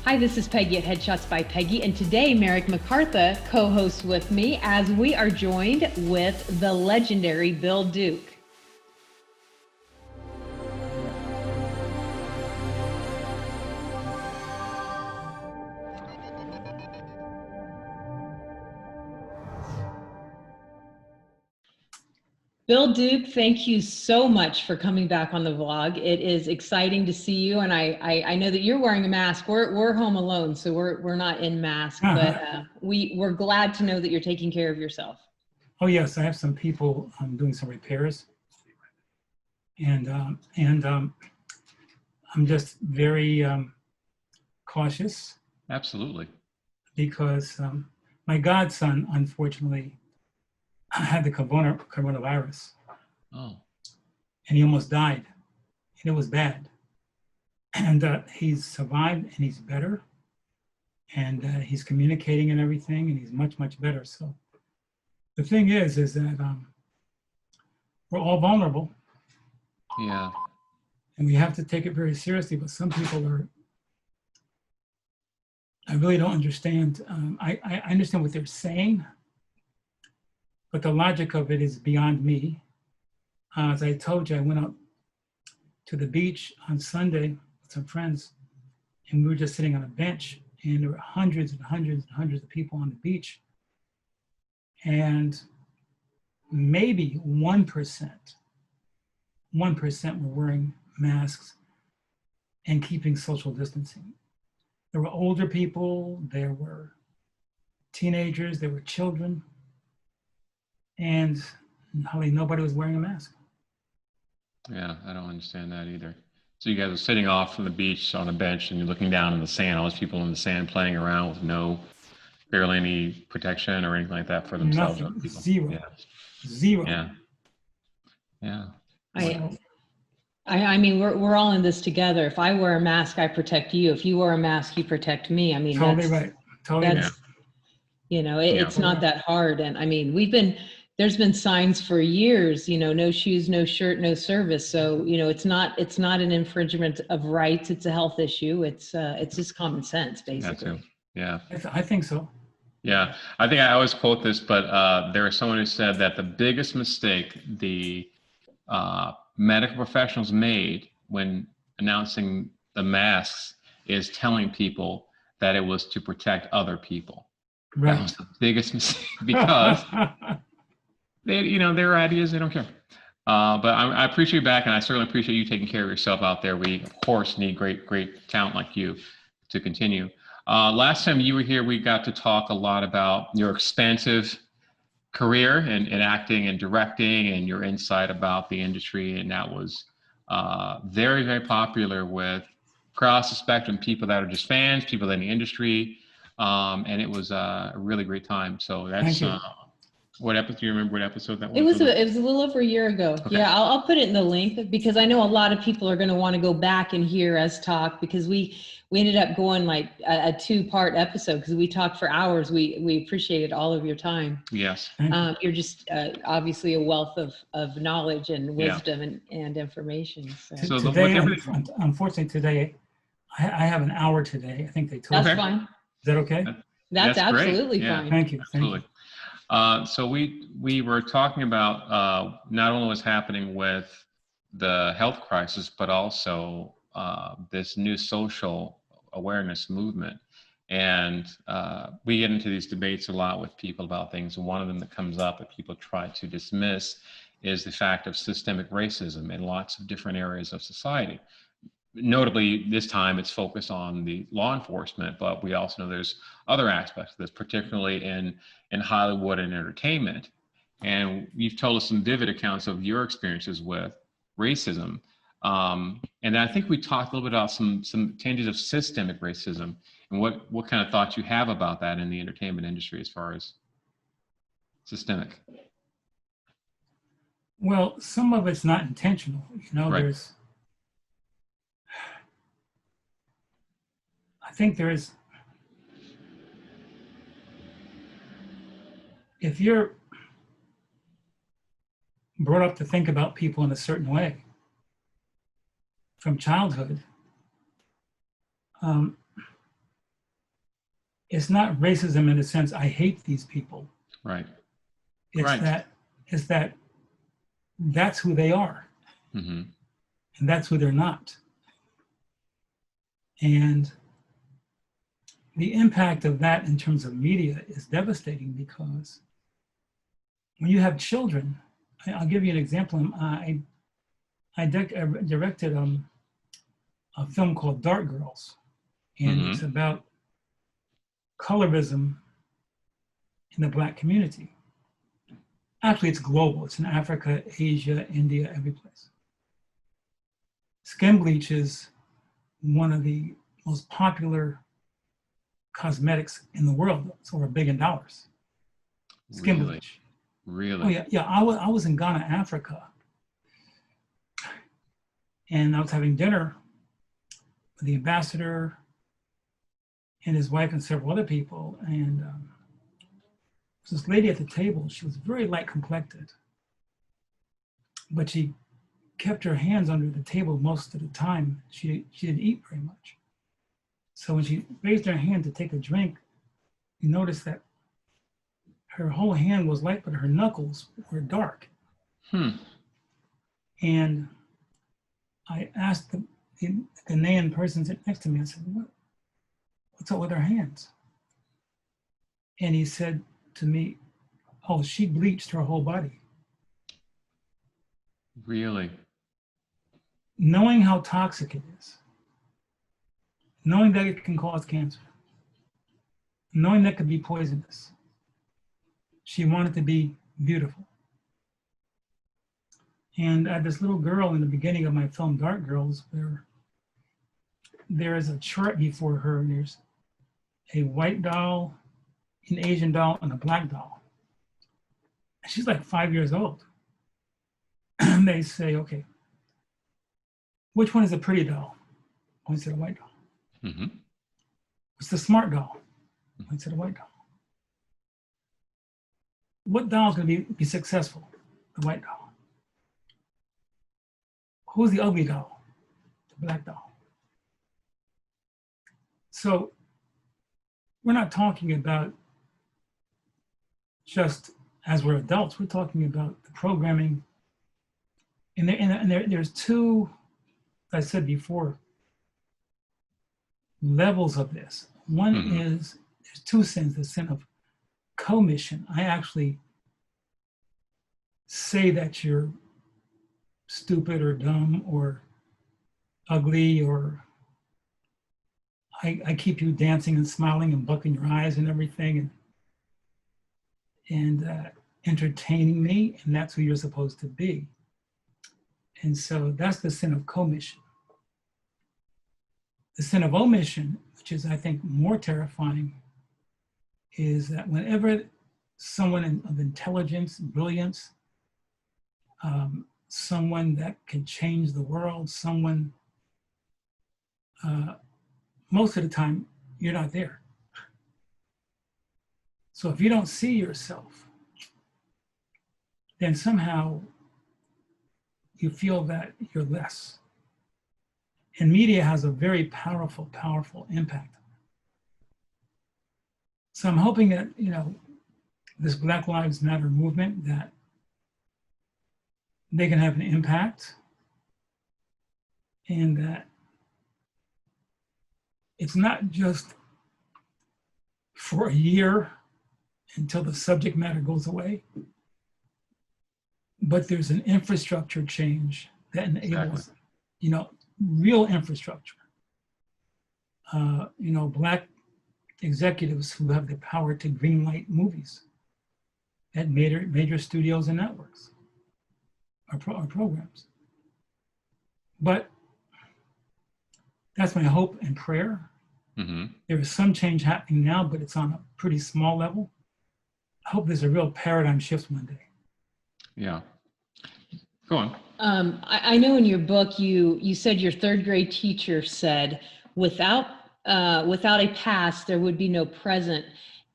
Hi, this is Peggy at Headshots by Peggy, and today Merrick McCartha co-hosts with me as we are joined with the legendary Bill Duke. Bill Duke, thank you so much for coming back on the vlog. It is exciting to see you, and I know that you're wearing a mask. We're home alone, so we're not in mask, but we're glad to know that you're taking care of yourself. Oh yes, I have some people doing some repairs, and I'm just very cautious. Absolutely. Because my godson, unfortunately, had the coronavirus. Oh. And he almost died, and it was bad. And he's survived, and he's better, and he's communicating and everything, and he's much, much better. So the thing is that we're all vulnerable. Yeah. And we have to take it very seriously, but some people are, I really don't understand. I understand what they're saying, but the logic of it is beyond me. As I told you, I went out to the beach on Sunday with some friends, and we were just sitting on a bench, and there were hundreds and hundreds and hundreds of people on the beach. And maybe 1% were wearing masks and keeping social distancing. There were older people, there were teenagers, there were children, and hardly nobody was wearing a mask. Yeah, I don't understand that either. So you guys are sitting off from the beach on a bench and you're looking down in the sand, all these people in the sand playing around with barely any protection or anything like that for themselves. Nothing, zero, yeah. Zero. Yeah. Yeah. I mean, we're all in this together. If I wear a mask, I protect you. If you wear a mask, you protect me. I mean, totally right. Totally right. You know, it's not that hard. And I mean, there's been signs for years, you know, no shoes, no shirt, no service. So, you know, it's not an infringement of rights. It's a health issue. It's just common sense, basically. Yeah. I think so. Yeah. I think I always quote this, but there was someone who said that the biggest mistake the medical professionals made when announcing the masks is telling people that it was to protect other people. Right. That was the biggest mistake because their ideas, they don't care. But I appreciate you back, and I certainly appreciate you taking care of yourself out there. We, of course, need great talent like you to continue. Last time you were here, we got to talk a lot about your expansive career in acting and directing and your insight about the industry, and that was very, very popular with across the spectrum, people that are just fans, people in the industry, and it was a really great time. So that's what episode? Do you remember what episode that was? It was a little over a year ago. Okay. Yeah, I'll put it in the link because I know a lot of people are going to want to go back and hear us talk because we ended up going like a 2-part episode because we talked for hours. We appreciated all of your time. Yes. You're just obviously a wealth of knowledge and wisdom and information. So today, unfortunately, today I have an hour today. I think they told me. That's fine. Is that okay? That's absolutely fine. Thank you. Absolutely. So we were talking about not only what's happening with the health crisis, but also this new social awareness movement. And we get into these debates a lot with people about things. And one of them that comes up that people try to dismiss is the fact of systemic racism in lots of different areas of society. Notably, this time it's focused on the law enforcement, but we also know there's other aspects of this, particularly in Hollywood and entertainment. And you've told us some vivid accounts of your experiences with racism. And I think we talked a little bit about some tinges of systemic racism and what kind of thoughts you have about that in the entertainment industry as far as systemic. Well, some of it's not intentional. Right. I think there is, if you're brought up to think about people in a certain way from childhood, it's not racism in the sense I hate these people. Right. It's Right. that's who they are, Mm-hmm. and that's who they're not. And the impact of that in terms of media is devastating, because when you have children, I'll give you an example. I directed a film called Dark Girls, and Mm-hmm. it's about colorism in the Black community. Actually, it's global. It's in Africa, Asia, India, every place. Skin bleach is one of the most popular cosmetics in the world. It's over $1 billion. Skin Really? bleach. Really? Oh yeah, yeah. I was in Ghana, Africa, and I was having dinner with the ambassador and his wife and several other people, and this lady at the table. She was very light complected, but she kept her hands under the table most of the time. She didn't eat very much. So when she raised her hand to take a drink, you notice that her whole hand was light, but her knuckles were dark. And I asked the Ghanaian person sitting next to me, I said, what's up with her hands? And he said to me, oh, she bleached her whole body. Really? Knowing how toxic it is, knowing that it can cause cancer, knowing that it could be poisonous, she wanted to be beautiful. And this little girl in the beginning of my film, Dark Girls, there is a chart before her, and there's a white doll, an Asian doll, and a Black doll. And she's like 5 years old. And they say, okay, which one is a pretty doll? One said a white doll. Mm-hmm. What's the smart doll? One said a white doll. What doll is going to be successful? The white doll. Who's the ugly doll? The Black doll. So we're not talking about just as we're adults, we're talking about the programming. And there's two, as I said before, levels of this. One is, there's two sins, the sin of commission. I actually say that you're stupid or dumb or ugly, or I keep you dancing and smiling and bucking your eyes and everything, and entertaining me, and that's who you're supposed to be. And so that's the sin of commission. The sin of omission, which is, I think, more terrifying, is that whenever someone of intelligence, brilliance, someone that can change the world, someone, most of the time, you're not there. So if you don't see yourself, then somehow you feel that you're less. And media has a very powerful, powerful impact. So I'm hoping that, this Black Lives Matter movement, that they can have an impact, and that it's not just for a year until the subject matter goes away, but there's an infrastructure change that enables, real infrastructure. Black executives who have the power to greenlight movies at major studios and networks or programs. But that's my hope and prayer. Mm-hmm. There is some change happening now, but it's on a pretty small level. I hope there's a real paradigm shift one day. Yeah. Go on. I know in your book, you said your third grade teacher said, without a past, there would be no present.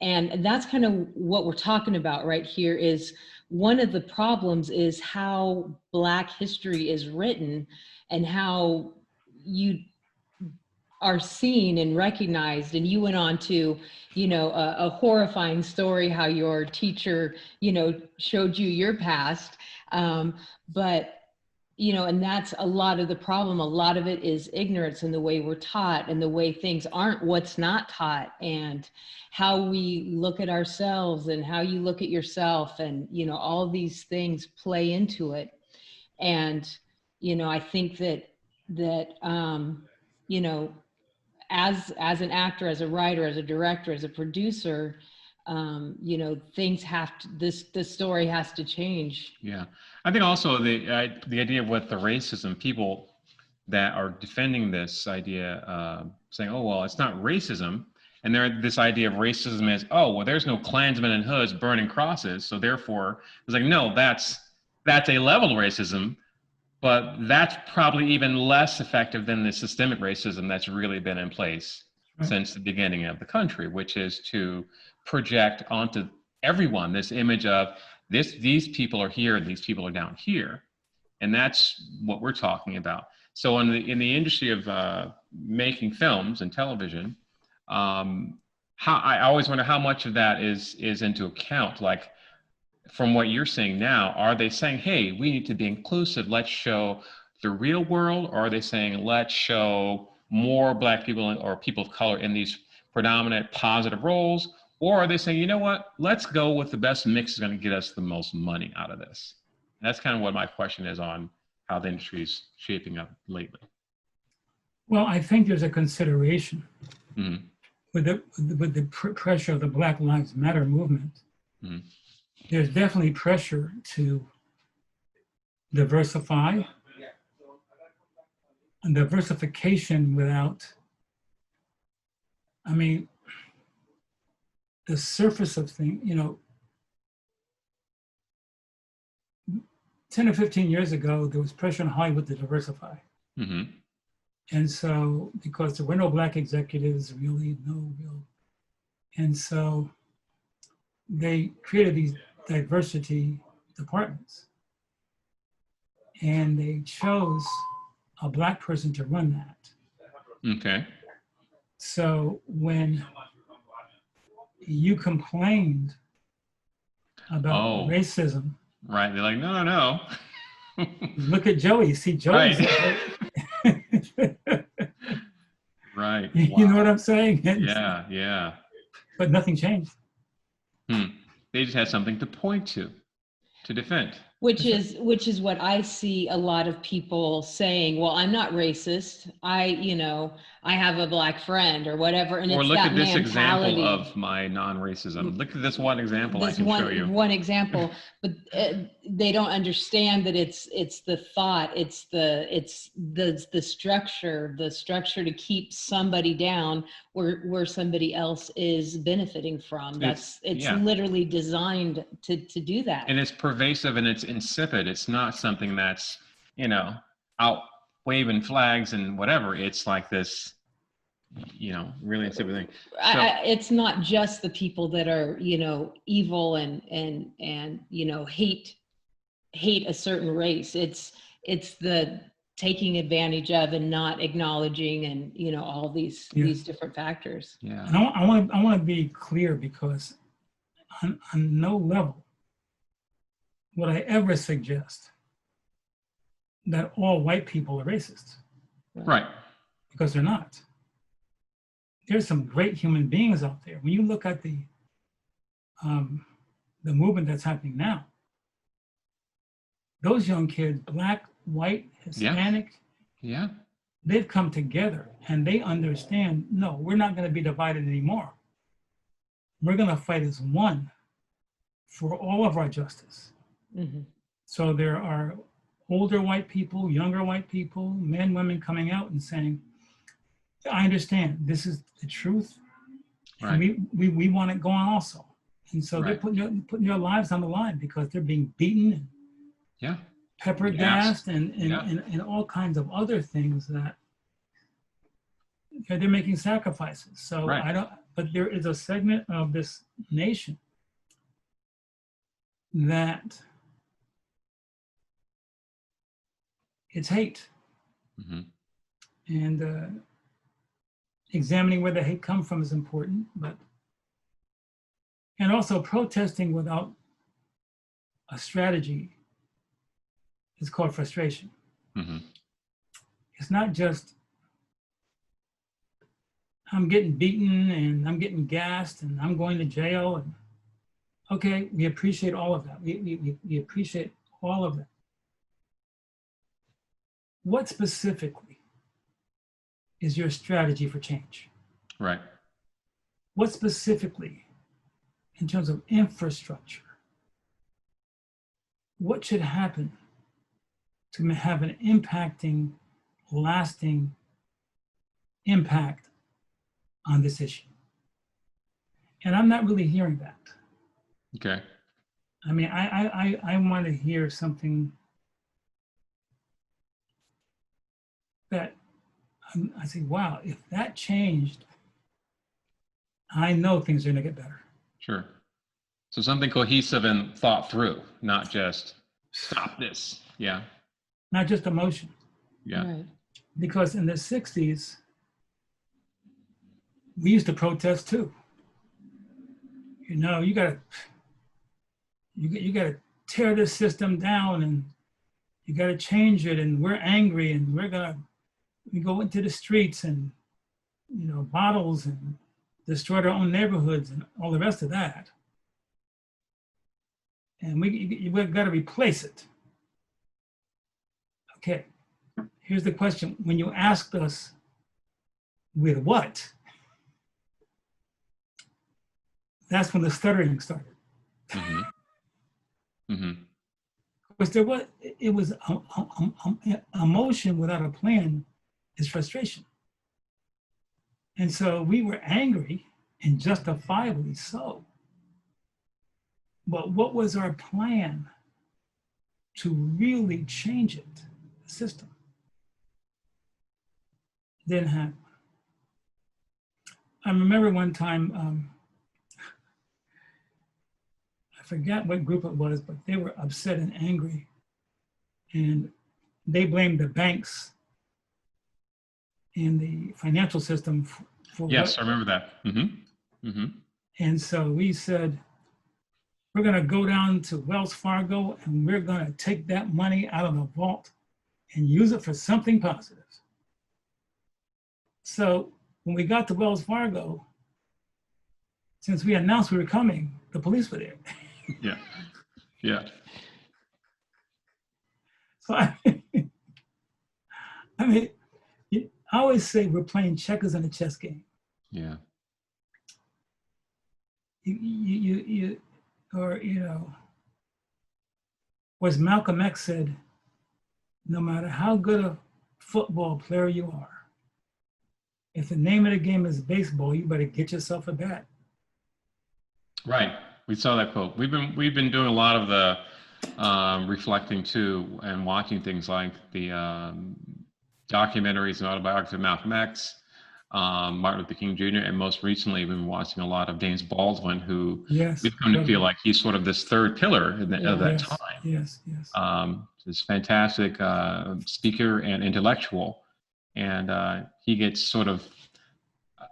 And that's kind of what we're talking about right here. Is one of the problems is how Black history is written, and how are seen and recognized. And you went on to, a horrifying story, how your teacher, showed you your past. But and that's a lot of the problem. A lot of it is ignorance in the way we're taught and the way things aren't what's not taught, and how we look at ourselves and how you look at yourself, and, all of these things play into it. And, I think that, as an actor, as a writer, as a director, as a producer, things have to, the story has to change. Yeah, I think also the idea with the racism, people that are defending this idea, saying, "Oh well, it's not racism," and this idea of racism is, "Oh well, there's no Klansmen and hoods burning crosses, so therefore," it's like, no, that's a level of racism, but that's probably even less effective than the systemic racism that's really been in place since the beginning of the country, which is to project onto everyone this image of these people are here and these people are down here. And that's what we're talking about. So in the industry of making films and television, I always wonder how much of that is into account. Like, from what you're saying now, are they saying, hey, we need to be inclusive, let's show the real world? Or are they saying, let's show more Black people or people of color in these predominant positive roles? Or are they saying, you know what, let's go with the best mix is going to get us the most money out of this? And that's kind of what my question is on how the industry is shaping up lately. Well, I think there's a consideration with the pressure of the Black Lives Matter movement. There's definitely pressure to diversify, and diversification without, I mean, the surface of things, 10 or 15 years ago, there was pressure on Hollywood to diversify. And so, because there were no Black executives, and so they created these diversity departments, and they chose a Black person to run that. Okay. So when you complained about racism, right, they're like, no. Look at Joey. See, Joey's right. You know what I'm saying? Yeah. But nothing changed. They just had something to point to defend. Which is what I see a lot of people saying, well, I'm not racist. I have a Black friend or whatever. And or it's look that at this mentality. example of my non-racism. Look at this one example I can show you. One example, but they don't understand that it's the thought, it's the structure to keep somebody down where somebody else is benefiting from. It's literally designed to do that. And it's pervasive and it's insipid. It's not something that's, out waving flags and whatever. It's like this, really insipid thing. So, it's not just the people that are, evil and hate a certain race. It's the taking advantage of and not acknowledging and, all these different factors. Yeah. And I want to be clear, because on no level would I ever suggest that all white people are racist. Right. Because they're not. There's some great human beings out there. When you look at the movement that's happening now, those young kids, Black, white, Hispanic, they've come together and they understand, no, we're not going to be divided anymore. We're going to fight as one for all of our justice. So there are older white people, younger white people, men, women coming out and saying, I understand, this is the truth. Right. And we want it going also. And so they're putting their lives on the line because they're being beaten and pepper gassed and all kinds of other things that they're making sacrifices. So but there is a segment of this nation that it's hate. And examining where the hate comes from is important, and also protesting without a strategy is called frustration. Mm-hmm. It's not just I'm getting beaten and I'm getting gassed and I'm going to jail. And okay, we appreciate all of that. We appreciate all of that. What specifically is your strategy for change? Right. What specifically, in terms of infrastructure, what should happen to have an impacting, lasting impact on this issue? And I'm not really hearing that. Okay. I mean, I want to hear something that I say, wow, if that changed, I know things are going to get better. Sure. So something cohesive and thought through, not just stop this. Yeah. Not just emotion. Yeah. Right. Because in the 60s, we used to protest too. You know, you gotta tear this system down and you gotta change it, and we're angry and we go into the streets and, you know, bottles and destroyed our own neighborhoods and all the rest of that. And we've got to replace it. Okay, here's the question. When you asked us, with what? That's when the stuttering started. Mm-hmm. Mm-hmm. Because it was emotion without a plan is frustration. And so we were angry, and justifiably so. But what was our plan to really change it, the system? Didn't happen. I remember one time, I forgot what group it was, but they were upset and angry. And they blamed the banks and the financial system for Yes, I remember that. Mm-hmm. Mm-hmm. And so we said, we're going to go down to Wells Fargo and we're going to take that money out of the vault and use it for something positive. So when we got to Wells Fargo, since we announced we were coming, the police were there. Yeah. Yeah. So I mean, I always say we're playing checkers in a chess game. Yeah. As Malcolm X said, no matter how good a football player you are, if the name of the game is baseball, you better get yourself a bat. Right. We saw that quote. We've been doing a lot of the reflecting too, and watching things like the documentaries and autobiography of Malcolm X, Martin Luther King Jr., and most recently we've been watching a lot of James Baldwin, who we've come to feel like he's sort of this third pillar of that time. Yes. This fantastic speaker and intellectual, and he gets sort of,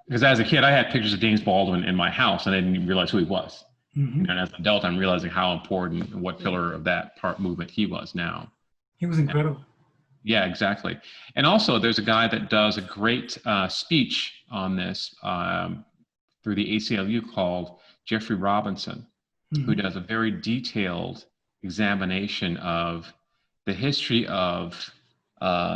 because as a kid I had pictures of James Baldwin in my house and I didn't even realize who he was. Mm-hmm. And as an adult, I'm realizing how important and what pillar of that part movement he was now. He was incredible. Yeah, exactly. And also there's a guy that does a great speech on this through the ACLU called Jeffrey Robinson, mm-hmm. who does a very detailed examination of the history of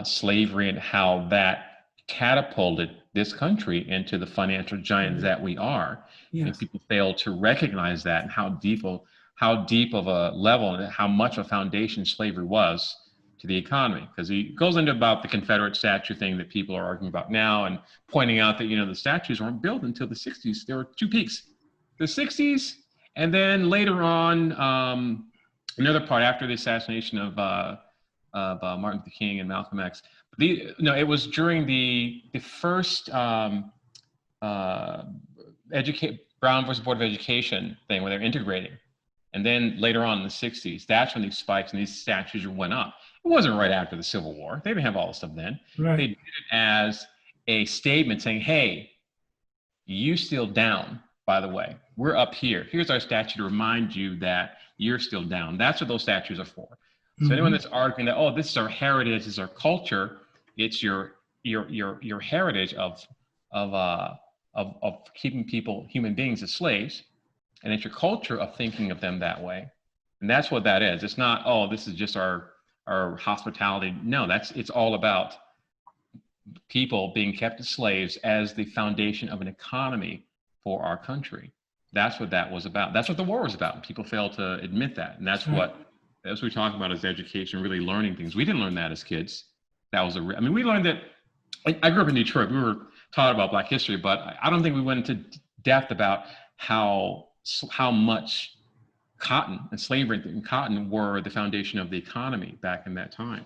slavery and how that catapulted this country into the financial giants mm-hmm. that we are. Yes. And people fail to recognize that, and how deep of a level and how much of a foundation slavery was to the economy. Because he goes into about the Confederate statue thing that people are arguing about now, and pointing out that, the statues weren't built until the 60s. There were two peaks, the 60s, and then later on, another part after the assassination of Martin Luther King and Malcolm X. It was during the first Brown versus Board of Education thing, where they're integrating. And then later on in the 60s, that's when these spikes and these statues went up. It wasn't right after the Civil War. They didn't have all this stuff then. Right. They did it as a statement saying, hey, you still down, by the way. We're up here. Here's our statue to remind you that you're still down. That's what those statues are for. So anyone that's arguing that, oh, this is our heritage, this is our culture, it's your heritage of keeping people, human beings, as slaves, and it's your culture of thinking of them that way. And that's what that is. It's not, oh, this is just our hospitality. No, it's all about people being kept as slaves as the foundation of an economy for our country. That's what that was about. That's what the war was about. And people fail to admit that. And that's what we talk about as education, really learning things. We didn't learn that as kids. That was we learned that. I grew up in Detroit. We were taught about Black history, but I don't think we went into depth about how much cotton and slavery and cotton were the foundation of the economy back in that time.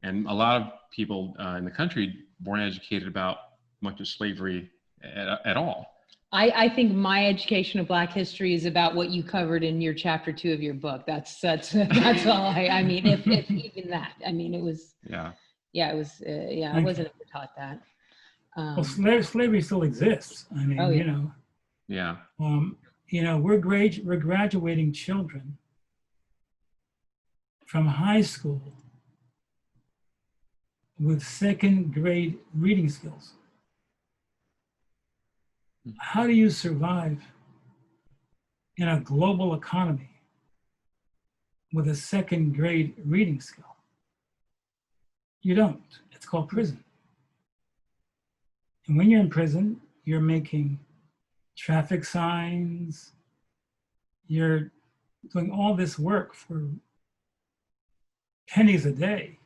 And a lot of people in the country weren't educated about much of slavery at all. I think my education of Black history is about what you covered in your chapter 2 of your book. That's all. I mean, if even that. I mean, it was. Yeah. Yeah, it was. I wasn't ever taught that. Well, slavery still exists. I mean, you know. Yeah. You know, we're graduating children from high school with second grade reading skills. How do you survive in a global economy with a second grade reading skill? You don't. It's called prison. And when you're in prison, you're making traffic signs, you're doing all this work for pennies a day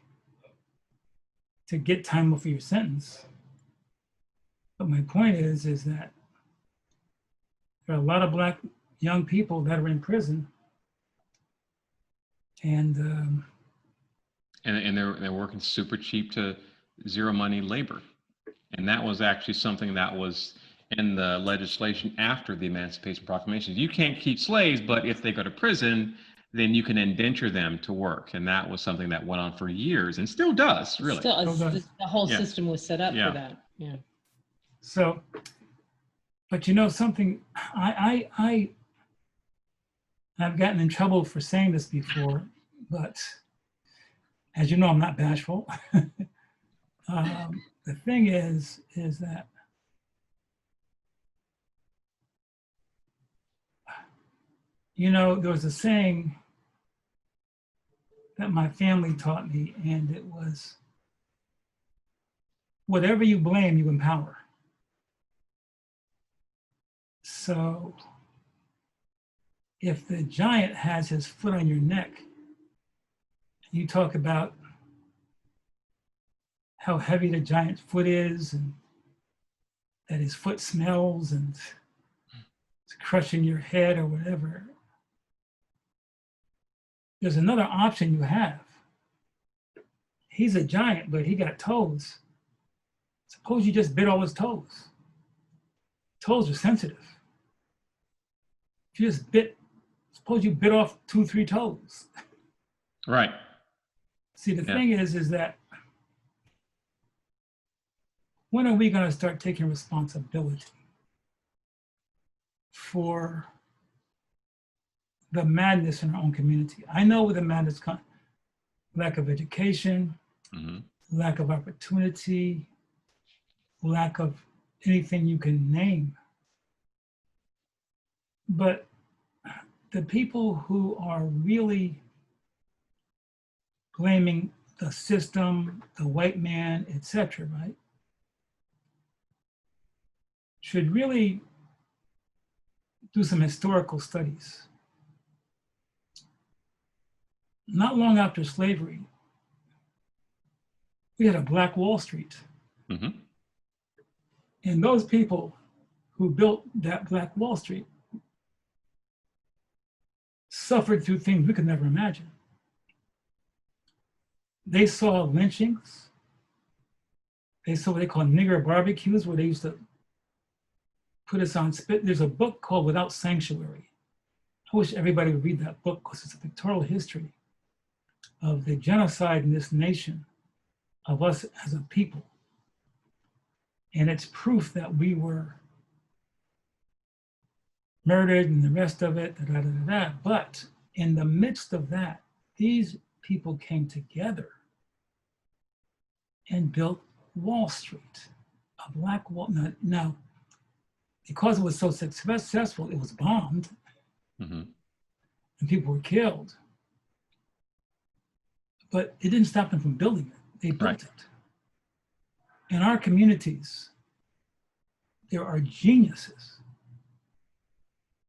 to get time off of your sentence. But my point is that there are a lot of Black young people that are in prison, and they're working super cheap to zero money labor. And that was actually something that was in the legislation after the Emancipation Proclamation. You can't keep slaves, but if they go to prison, then you can indenture them to work. And that was something that went on for years and still does, really. The whole system was set up for that. Yeah. So, but you know something, I've gotten in trouble for saying this before, but as you know, I'm not bashful. The thing is that you know, there was a saying that my family taught me, and it was, whatever you blame, you empower. So if the giant has his foot on your neck, you talk about how heavy the giant's foot is, and that his foot smells and it's crushing your head or whatever. There's another option you have. He's a giant, but he got toes. Suppose you just bit all his toes. Toes are sensitive. If you just suppose you bit off 2-3 toes. Right. See, the thing is that when are we going to start taking responsibility for the madness in our own community? I know where the madness comes: lack of education, lack of opportunity, lack of anything you can name. But the people who are really blaming the system, the white man, etc., right, should really do some historical studies. Not long after slavery, we had a Black Wall Street. And those people who built that Black Wall Street suffered through things we could never imagine. They saw lynchings. They saw what they call nigger barbecues, where they used to put us on spit. There's a book called Without Sanctuary. I wish everybody would read that book, because it's a pictorial history of the genocide in this nation of us as a people. And it's proof that we were murdered and the rest of it, da, da, da, da, da. But in the midst of that, these people came together and built Wall Street, a black wall. Now, because it was so successful, it was bombed and people were killed. But it didn't stop them from building it. They built it. In our communities, there are geniuses.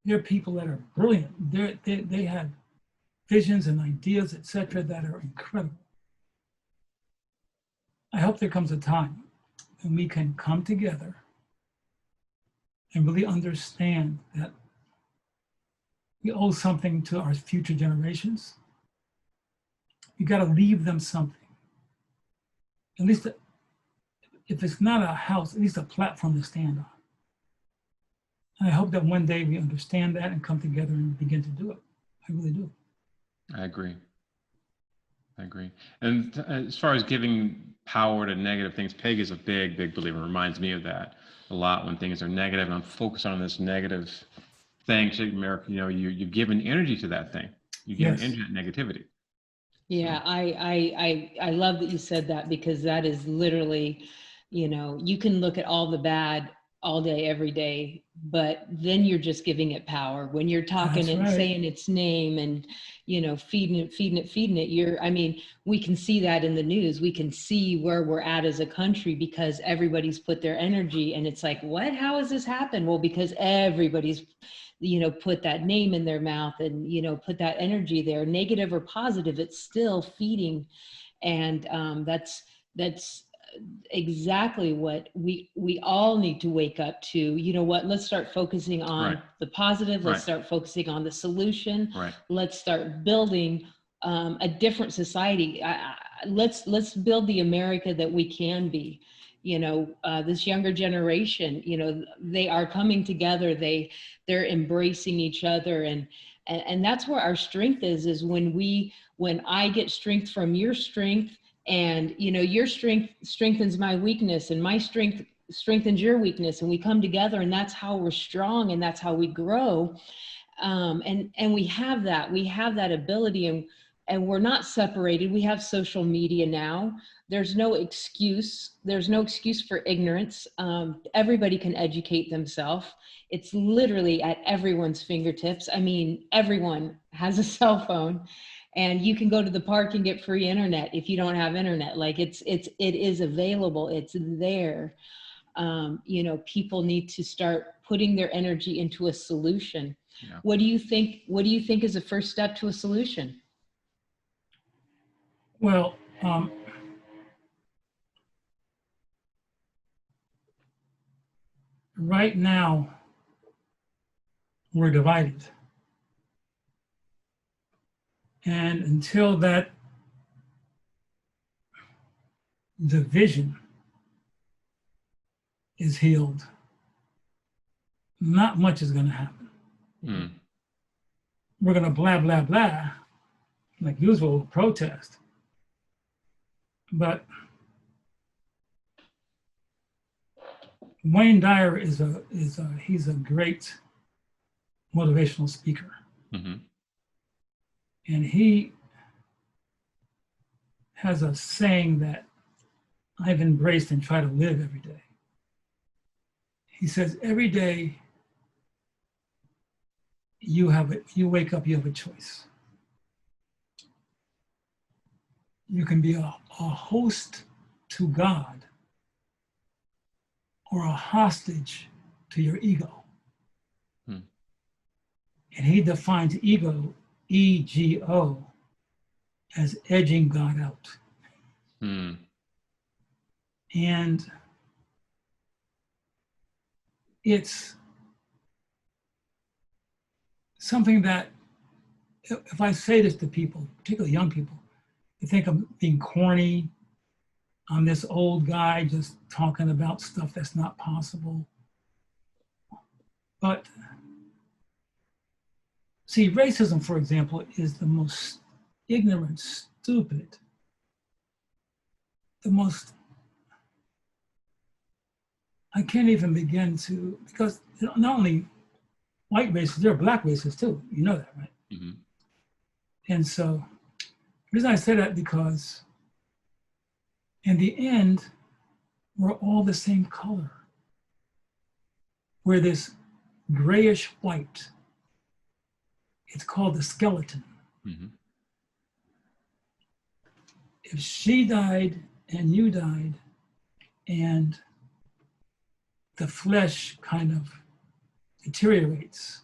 There are people that are brilliant. They have visions and ideas, etc., that are incredible. I hope there comes a time when we can come together and really understand that we owe something to our future generations. You got to leave them something. At least, if it's not a house, at least a platform to stand on. And I hope that one day we understand that and come together and begin to do it. I really do. I agree. And as far as giving power to negative things, Peggy is a big, big believer. It reminds me of that a lot when things are negative and I'm focused on this negative thing. So, Merrick, you're giving energy to that thing. You're giving energy to negativity. Yeah, I love that you said that, because that is literally, you can look at all the bad all day, every day, but then you're just giving it power. When you're talking and saying its name and, feeding it, we can see that in the news. We can see where we're at as a country because everybody's put their energy, and it's like, what, how has this happened? Well, because everybody's, put that name in their mouth and, put that energy there, negative or positive, it's still feeding. And that's exactly what we all need to wake up to. You know what, let's start focusing on the positive. Let's start focusing on the solution. Let's start building a different society. Let's build the America that we can be. This younger generation, they are coming together. They're embracing each other, and that's where our strength is when I get strength from your strength. And, your strength strengthens my weakness, and my strength strengthens your weakness. And we come together, and that's how we're strong, and that's how we grow. And we have that ability, and we're not separated. We have social media now. There's no excuse. There's no excuse for ignorance. Everybody can educate themselves. It's literally at everyone's fingertips. Everyone has a cell phone. And you can go to the park and get free internet if you don't have internet. Like it is available. It's there. People need to start putting their energy into a solution. Yeah. What do you think is the first step to a solution? Well, right now we're divided. And until that division is healed, not much is going to happen. We're going to blah, blah, blah, like usual, protest. But Wayne Dyer he's a great motivational speaker. And he has a saying that I've embraced and try to live every day. He says, every day you wake up, you have a choice. You can be a host to God or a hostage to your ego. And he defines ego, E-G-O, as edging God out. And it's something that, if I say this to people, particularly young people, they think I'm being corny. I'm this old guy just talking about stuff that's not possible. But see, racism, for example, is the most ignorant, stupid, the most I can't even begin to, because not only white races, there are black races too. You know that, right? Mm-hmm. And so the reason I say that because in the end, we're all the same color. We're this grayish white. It's called the skeleton. Mm-hmm. If she died and you died and the flesh kind of deteriorates,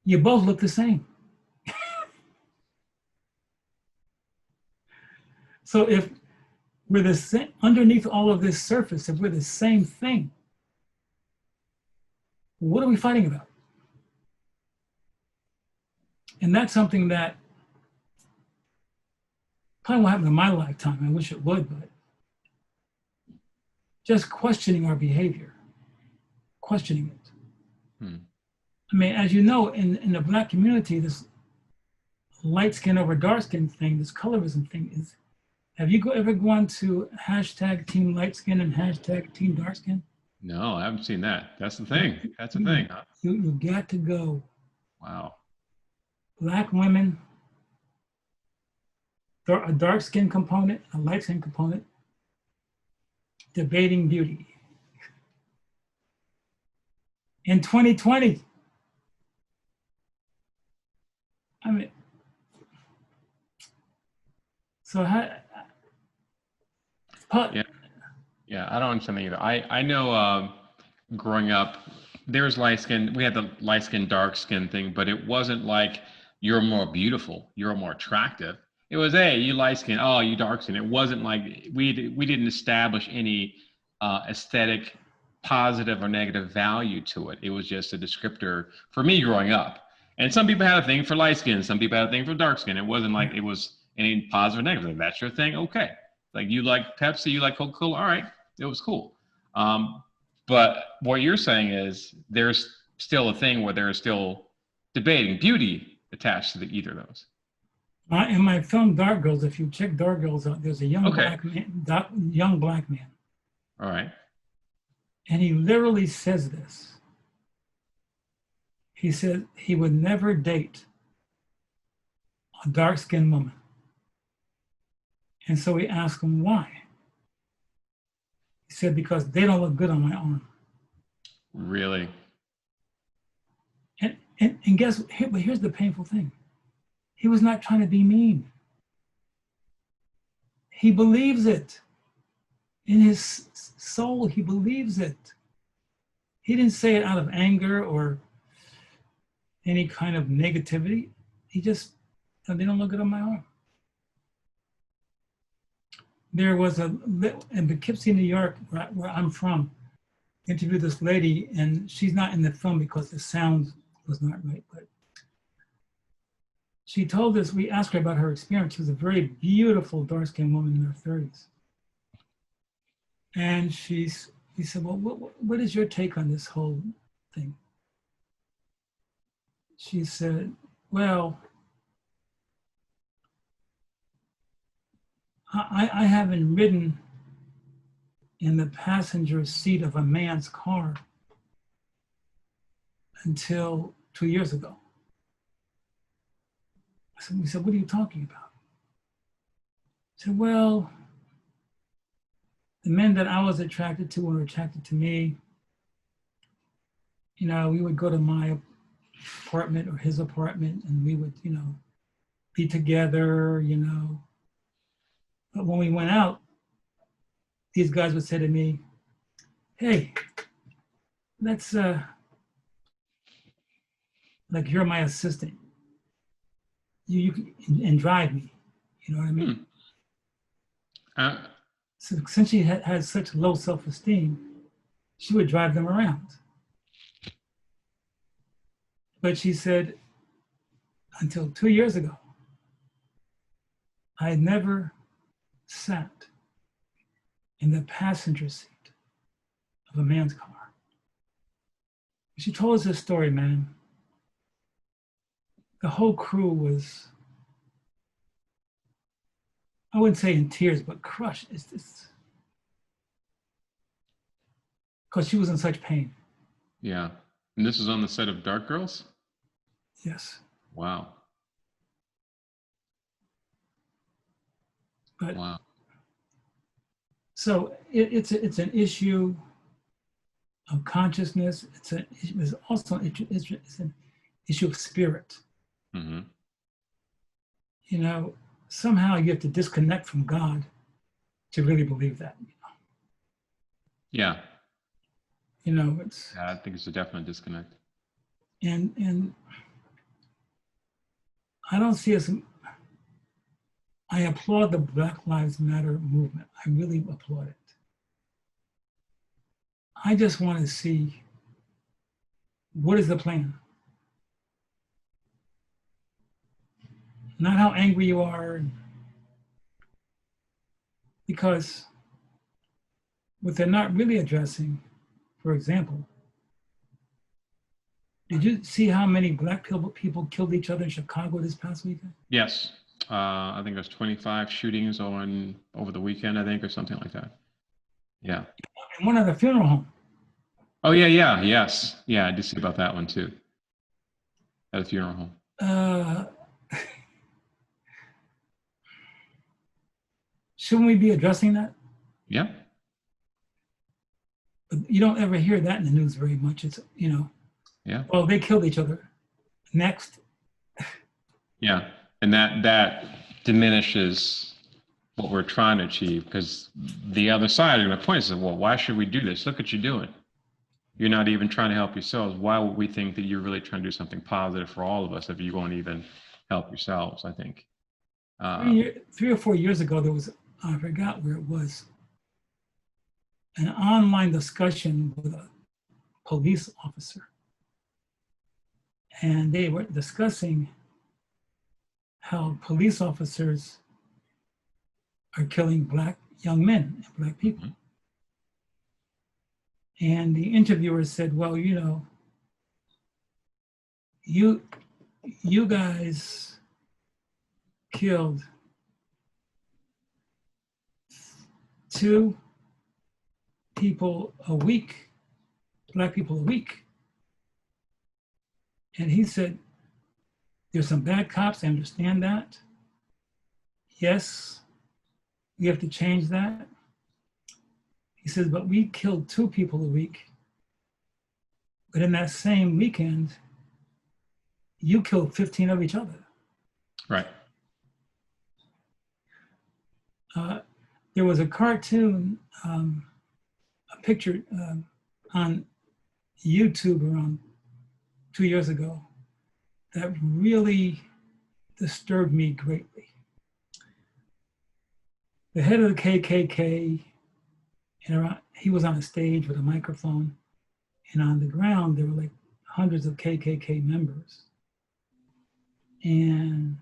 you both look the same. So if we're the same, underneath all of this surface, if we're the same thing, what are we fighting about? And that's something that probably won't happen in my lifetime. I wish it would, but just questioning our behavior, questioning it. I mean, as you know, in the Black community, this light skin over dark skin thing, this colorism thing is, have you ever gone to hashtag team light skin and hashtag team dark skin? No, I haven't seen that. That's the thing. That's the thing. Huh? You got to go. Wow. Black women, a dark skin component, a light skin component, debating beauty. In 2020, I mean, so how, Yeah, I don't understand either. I know growing up, there's light skin. We had the light skin, dark skin thing, but it wasn't like you're more beautiful, you're more attractive. It was, hey, you light skin, oh, you dark skin. It wasn't like we didn't establish any aesthetic, positive or negative value to it. It was just a descriptor for me growing up. And some people had a thing for light skin, some people had a thing for dark skin. It wasn't like it was any positive or negative. Like, that's your thing, okay. Like you like Pepsi, you like Coca-Cola, all right. It was cool. But what you're saying is there's still a thing where they're still debating beauty attached to either of those. In my film Dark Girls, if you check Dark Girls out, there's a young black man. All right. And he literally says this. He said he would never date a dark-skinned woman. And so we asked him why. He said, because they don't look good on my arm. Really? And guess, but here's the painful thing. He was not trying to be mean. He believes it. In his soul, he believes it. He didn't say it out of anger or any kind of negativity. He just, they don't look good on my arm. There was in Poughkeepsie, New York, where I'm from, interviewed this lady, and she's not in the film because the sound was not right, but she told us, we asked her about her experience. She was a very beautiful dark-skinned woman in her 30s. And we said, well, what is your take on this whole thing? She said, well, I haven't ridden in the passenger seat of a man's car until 2 years ago. We said, what are you talking about? She said, well, the men that I was attracted to were attracted to me. You know, we would go to my apartment or his apartment and we would, you know, be together, you know. But when we went out, these guys would say to me, hey, let's, like, you're my assistant. You can drive me, you know what I mean? So since she had such low self-esteem, she would drive them around. But she said, until 2 years ago, I had never sat in the passenger seat of a man's car. She told us this story, man. The whole crew was, I wouldn't say in tears, but crushed. because she was in such pain. Yeah. And this is on the set of Dark Girls? Yes. Wow. But Wow. so it's an issue of consciousness. It's also it's an issue of spirit. Mm-hmm. You know, somehow you have to disconnect from God to really believe that. Yeah. You know, it's Yeah, I think it's a definite disconnect. and I don't see us. I applaud the Black Lives Matter movement. I really applaud it. I just want to see what is the plan. Not how angry you are, because what they're not really addressing, for example, did you see how many black people killed each other in Chicago this past weekend? Yes. I think there's 25 shootings over the weekend, I think, or something like that. Yeah. And one at a funeral home. Oh, yeah. Yes. Yeah, I did see about that one too. At a funeral home. Shouldn't we be addressing that? Yeah. But you don't ever hear that in the news very much. It's, you know, Yeah. well, they killed each other. Next. Yeah. And that diminishes what we're trying to achieve, because the other side are going to point and say, well, why should we do this? Look what you're doing. You're not even trying to help yourselves. Why would we think that you're really trying to do something positive for all of us if you won't even help yourselves, I think. 3 or 4 years ago, there was, I forgot where it was, an online discussion with a police officer. And they were discussing how police officers are killing black young men and black people. Mm-hmm. And the interviewer said, well, you know, you guys killed 2 people a week, black people a week. And he said, there's some bad cops, I understand that. Yes, we have to change that. He says, but we killed 2 people a week. But in that same weekend, you killed 15 of each other. Right. There was a cartoon, a picture on YouTube around 2 years ago that really disturbed me greatly. The head of the KKK, he was on a stage with a microphone, and on the ground there were like hundreds of KKK members. And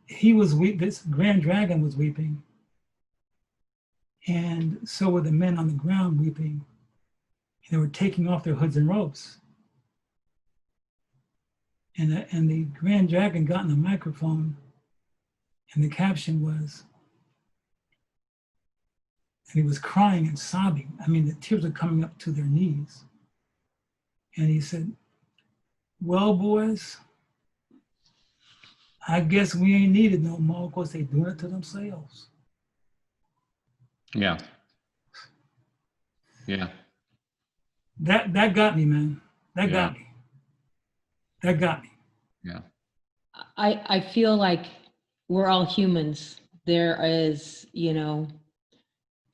he was weep. This Grand Dragon was weeping, and so were the men on the ground weeping. And they were taking off their hoods and robes. And the Grand Dragon got in the microphone, and the caption was, and he was crying and sobbing. I mean, the tears were coming up to their knees. And he said, well, boys, I guess we ain't needed no more because they doing it to themselves. Yeah. Yeah. That got me, man. That got me. That got me. Yeah. I feel like we're all humans. There is, you know,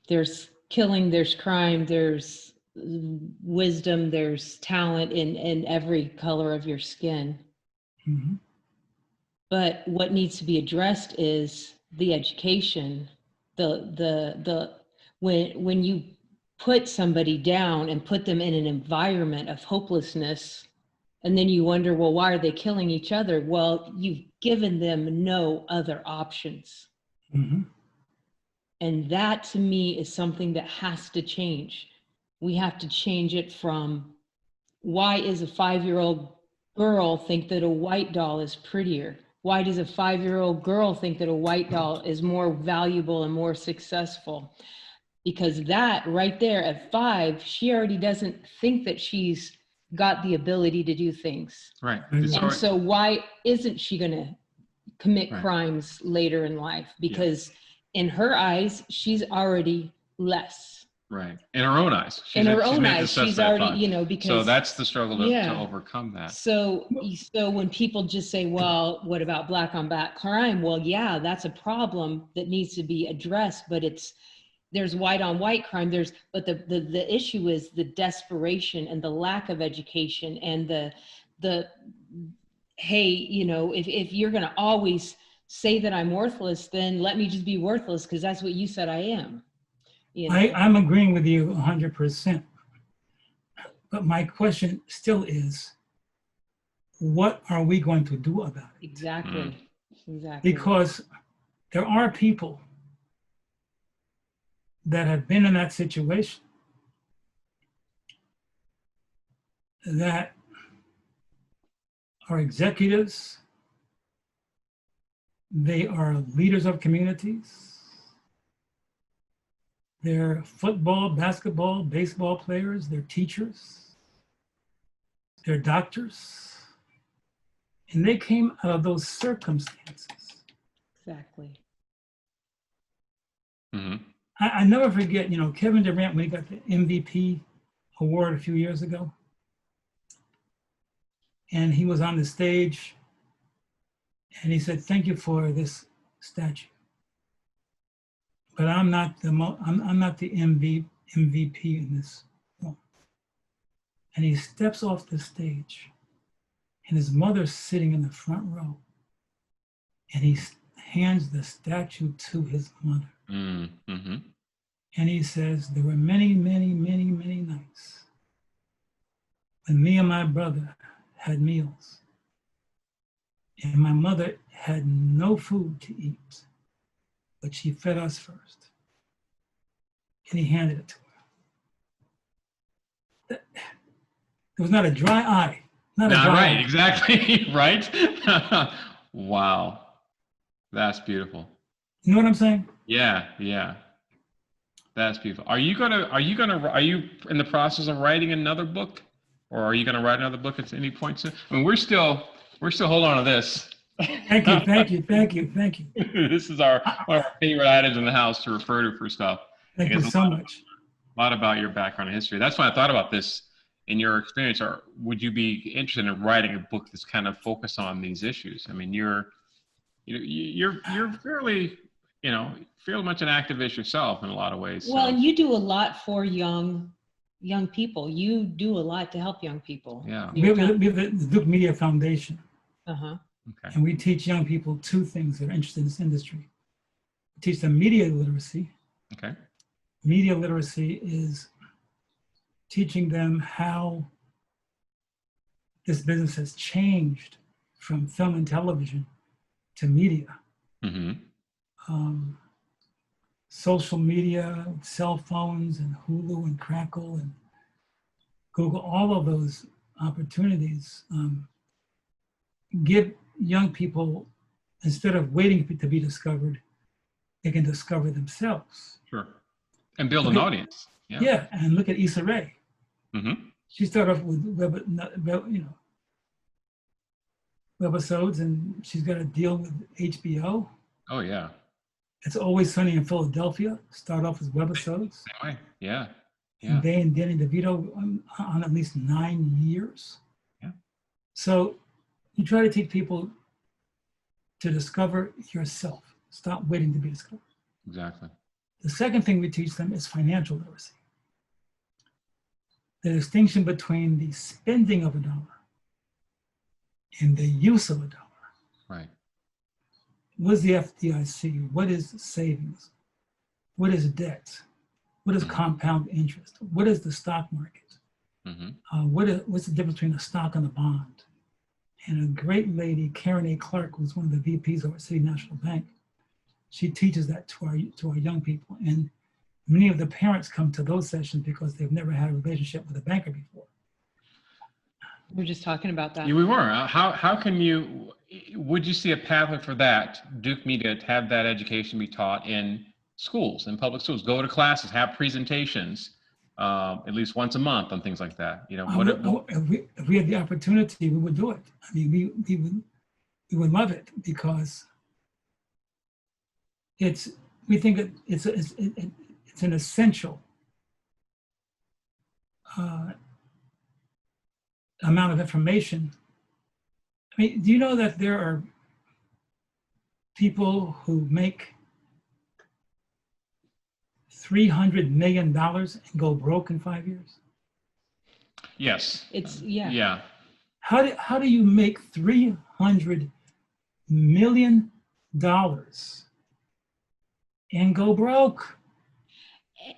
there's killing, there's crime, there's wisdom, there's talent in every color of your skin. Mm-hmm. But what needs to be addressed is the education, when you put somebody down and put them in an environment of hopelessness, and then you wonder, well, why are they killing each other? Well, you've given them no other options. Mm-hmm. And that to me is something that has to change. We have to change it from, why is a 5-year-old girl think that a white doll is prettier? Why does a 5-year-old girl think that a white doll is more valuable and more successful? because that right there at 5, she already doesn't think that she's got the ability to do things. Right. And so why isn't she going to commit Right. crimes later in life? Because in her eyes, she's already less. Right. In her own eyes. In her own eyes, she's already, you know, because. So that's the struggle to overcome that. So when people just say, well, what about black on black crime? Well, yeah, that's a problem that needs to be addressed, but there's white on white crime. But the issue is the desperation and the lack of education and the hey, you know, if you're going to always say that I'm worthless, then let me just be worthless because that's what you said I am. You know? I'm agreeing with you 100%. But my question still is, what are we going to do about it? Exactly. Exactly. Because there are people that have been in that situation that are executives, they are leaders of communities, they're football, basketball, baseball players, they're teachers, they're doctors, and they came out of those circumstances. Exactly. Mm-hmm. I never forget, you know, Kevin Durant, when he got the MVP award a few years ago, and he was on the stage and he said, "Thank you for this statue, but I'm not the MVP in this one." And he steps off the stage and his mother's sitting in the front row and he hands the statue to his mother. Mm-hmm. And he says, "There were many, many, many, many nights when me and my brother had meals and my mother had no food to eat, but she fed us first." And he handed it to her. There was not a dry eye. Right, exactly. Right. Wow. That's beautiful. You know what I'm saying? Yeah. That's beautiful. Are you in the process of writing another book, or are you gonna write another book at any point soon? I mean, we're still holding on to this. Thank you. This is one of our favorite items in the house to refer to for stuff. Thank you so much. A lot about your background and history. That's why I thought about this. In your experience, or would you be interested in writing a book that's kind of focused on these issues? I mean, you're fairly, fairly much an activist yourself in a lot of ways. Well, and you do a lot for young people. You do a lot to help young people. Yeah. We have the Duke Media Foundation. Uh-huh. Okay. And we teach young people 2 things that are interested in this industry. We teach them media literacy. Okay. Media literacy is teaching them how this business has changed from film and television to media. Mm-hmm. Social media, cell phones, and Hulu and Crackle and Google, all of those opportunities give young people, instead of waiting to be discovered, they can discover themselves. Sure. And build an audience. Yeah, and look at Issa Rae. Mm-hmm. She started off with webisodes, and she's got a deal with HBO. Oh yeah. It's Always Sunny in Philadelphia. Start off as webisodes. Same way. Yeah. And they and Danny DeVito on at least 9 years. Yeah. So you try to teach people to discover yourself. Stop waiting to be discovered. Exactly. The second thing we teach them is financial literacy. The distinction between the spending of a dollar and the use of a dollar. Right. What is the FDIC? What is savings? What is debt? What is compound interest? What is the stock market? Mm-hmm. What's the difference between a stock and a bond? And a great lady, Karen A. Clark, who's one of the VPs of our City National Bank, she teaches that to our young people. And many of the parents come to those sessions because they've never had a relationship with a banker before. We're just talking about that. Yeah, we were. How would you see a pathway for that, Duke Media, to have that education be taught in schools and public schools. Go to classes, have presentations, at least once a month on things like that. You know, if we had the opportunity, we would do it. I mean, we would love it because we think it's an essential amount of information. I mean, do you know that there are people who make $300 million and go broke in 5 years? Yes. Yeah. How do you make $300 million and go broke?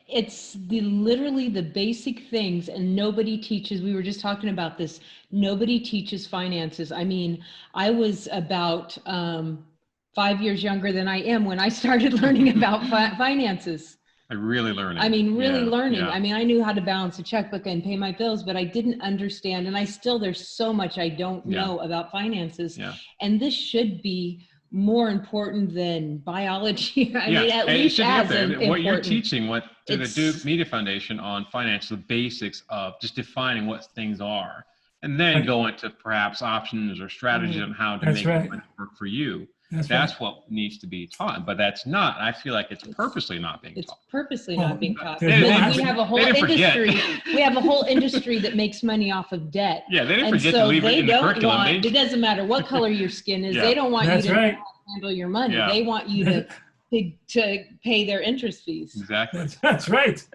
It's literally the basic things, and nobody teaches. We were just talking about this. Nobody teaches finances. I mean, I was about 5 years younger than I am when I started learning about finances. Really learning. I mean, really learning. Yeah. I mean, I knew how to balance a checkbook and pay my bills, but I didn't understand. And there's so much I don't know about finances. Yeah. And this should be more important than biology. I mean, at and least as important. What you're teaching, to the Duke Media Foundation on finance, the basics of just defining what things are, and then go into perhaps options or strategies on how to make it work for you. That's what needs to be taught, but that's not. I feel like it's purposely not being taught. It's purposely not being taught. We have a whole industry. We have a whole industry that makes money off of debt. Yeah, they didn't forget to leave it in the curriculum. It doesn't matter what color your skin is. They don't want you to handle your money. They want you to pay their interest fees. Exactly. That's right.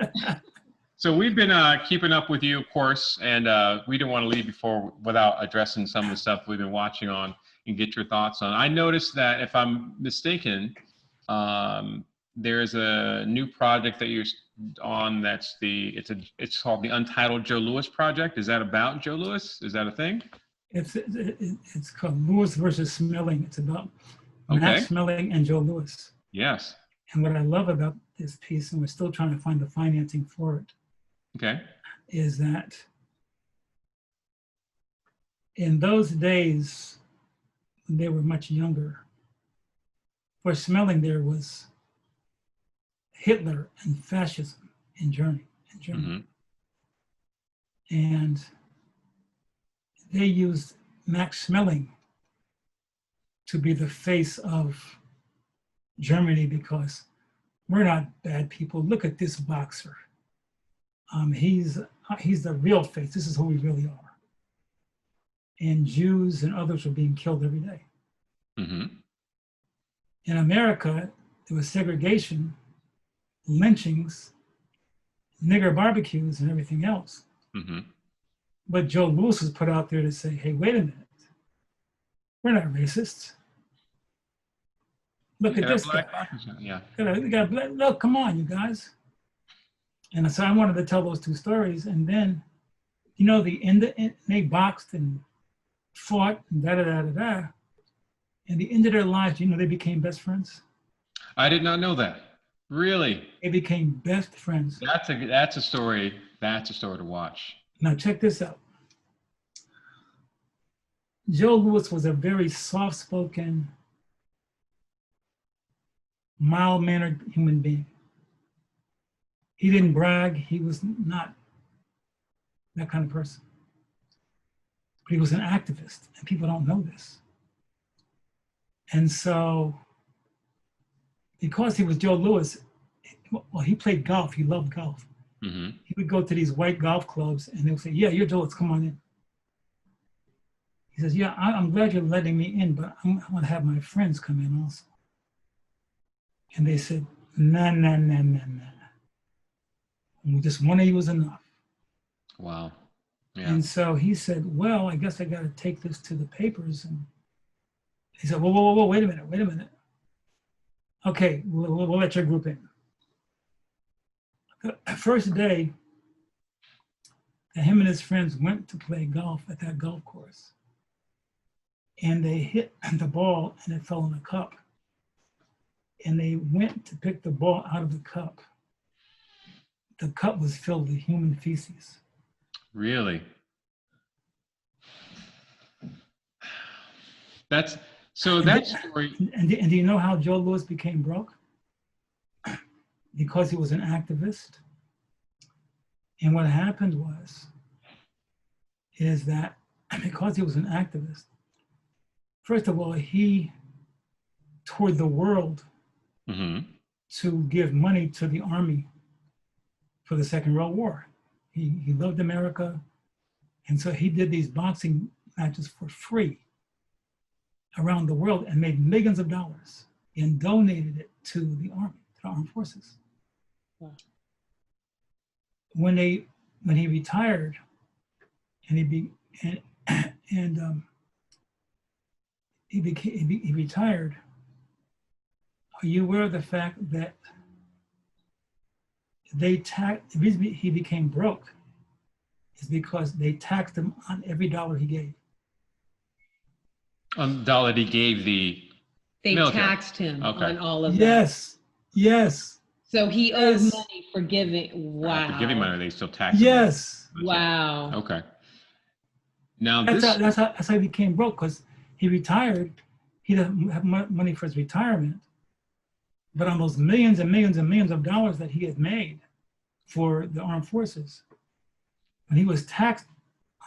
So we've been keeping up with you, of course, and we didn't want to leave without addressing some of the stuff we've been watching on and get your thoughts on. I noticed that, if I'm mistaken, there's a new project that you're on. It's called the Untitled Joe Louis Project. Is that about Joe Louis? Is that a thing? It's called Louis versus Smelling. It's about Max Smelling and Joe Louis. Yes. And what I love about this piece, and we're still trying to find the financing for it, is that in those days, when they were much younger, for Smelling, there was Hitler and fascism in Germany. Mm-hmm. And they used Max Smelling to be the face of Germany because we're not bad people. Look at this boxer. He's the real face. This is who we really are. And Jews and others were being killed every day. Mm-hmm. In America, there was segregation, lynchings, nigger barbecues, and everything else. Mm-hmm. But Joe Louis was put out there to say, hey, wait a minute. We're not racists. Look at this guy. Look, come on, you guys. And so I wanted to tell those two stories. And then, they boxed and fought and da-da-da-da-da. And the end of their lives, they became best friends. I did not know that. Really? They became best friends. That's a story. That's a story to watch. Now check this out. Joe Louis was a very soft-spoken, mild-mannered human being. He didn't brag. He was not that kind of person. But he was an activist, and people don't know this. And so, because he was Joe Louis, well, he played golf. He loved golf. Mm-hmm. He would go to these white golf clubs, and they would say, yeah, you're Joe Louis, come on in. He says, yeah, I'm glad you're letting me in, but I want to have my friends come in also. And they said, nah. Just one of you was enough. Wow. Yeah. And so he said, well, I guess I got to take this to the papers. And he said, whoa, wait a minute. Okay, we'll let your group in. The first day, him and his friends went to play golf at that golf course. And they hit the ball and it fell in a cup. And they went to pick the ball out of the cup. The cup was filled with human feces. Really? That story. And do you know how Joe Louis became broke? because he was an activist. And what happened is that because he was an activist, first of all, he toured the world to give money to the army for the Second World War. He loved America. And so he did these boxing matches for free around the world and made millions of dollars and donated it to the army, to the armed forces. Wow. When he retired, and he retired, are you aware of the fact that the reason he became broke is because they taxed him on every dollar he gave. On the dollar he gave the They military. taxed him Okay. on all of that. Yes. So he owed money for giving. Wow. For giving money, they still tax him. Yes. Wow. Okay. Now that's how he became broke, because he retired. He doesn't have money for his retirement, but on those millions and millions and millions of dollars that he had made for the armed forces, when he was taxed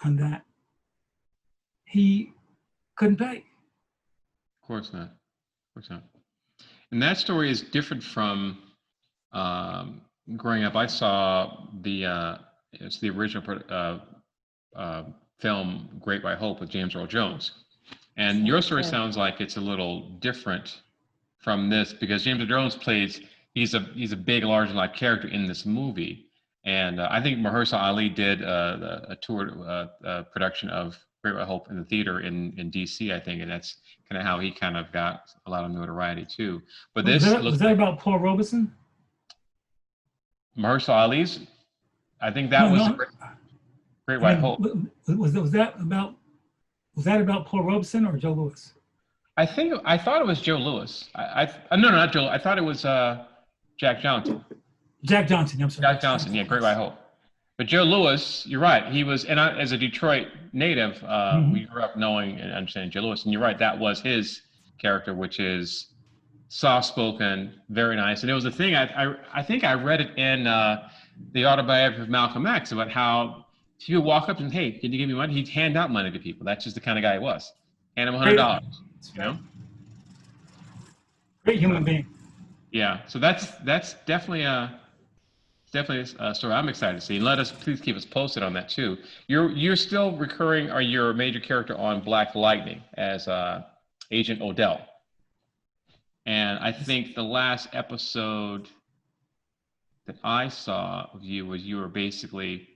on that, he couldn't pay. Of course not. And that story is different from growing up. I saw it's the original film Great White Hope with James Earl Jones. And your story sounds like it's a little different from this, because James Earl Jones he's a big, large-than-life character in this movie. And I think Mahershala Ali did a tour production of Great White Hope in the theater in DC, I think, and that's kind of how he kind of got a lot of notoriety too. But was that about Paul Robeson? Mahershala Ali's? I think that was Great White Hope. Was that about Paul Robeson or Joe Louis? I thought it was Joe Louis. No, not Joe. I thought it was Jack Johnson. Jack Johnson, I'm sorry. Jack Johnson, yeah, Great White Hope. But Joe Louis, you're right. He was, and as a Detroit native, we grew up knowing and understanding Joe Louis. And you're right, that was his character, which is soft-spoken, very nice. And it was a thing, I think I read it in the autobiography of Malcolm X about how he would walk up and, hey, can you give me money? He'd hand out money to people. That's just the kind of guy he was. Hand him $100, you know? Great human being. Yeah, so that's definitely a story I'm excited to see. And please keep us posted on that too. You're still recurring, or you're a major character on Black Lightning as Agent Odell. And I think the last episode that I saw of you was you were basically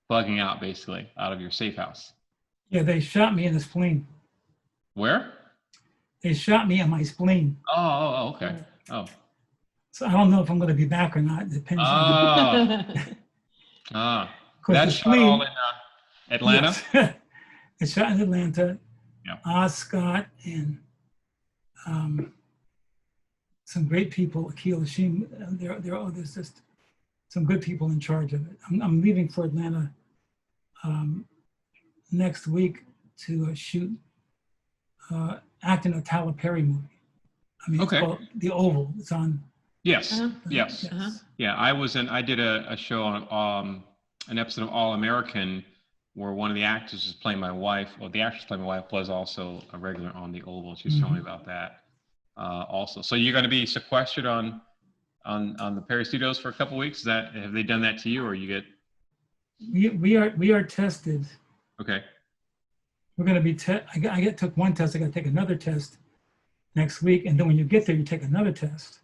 bugging out out of your safe house. Yeah, they shot me in the spleen. Where? They shot me in my spleen. Oh, okay. Oh. So I don't know if I'm going to be back or not. It depends. That's shot all in Atlanta? Yes. It's shot in Atlanta. Yeah. Oz Scott and some great people, Akil Hashim. There's just some good people in charge of it. I'm leaving for Atlanta next week to shoot act in a Tyler Perry movie. I mean, okay. It's called The Oval. It's on. Yes. Yes. Yeah, I did a show on an episode of All American where one of the actors is playing my wife, or the actress playing my wife was also a regular on The Oval. She's telling me about that also. So you're going to be sequestered on the Perry Studios for a couple of weeks? Have they done that to you, or you get? We are tested. Okay. We're going to be took one test. I got to take another test next week, and then when you get there, you take another test.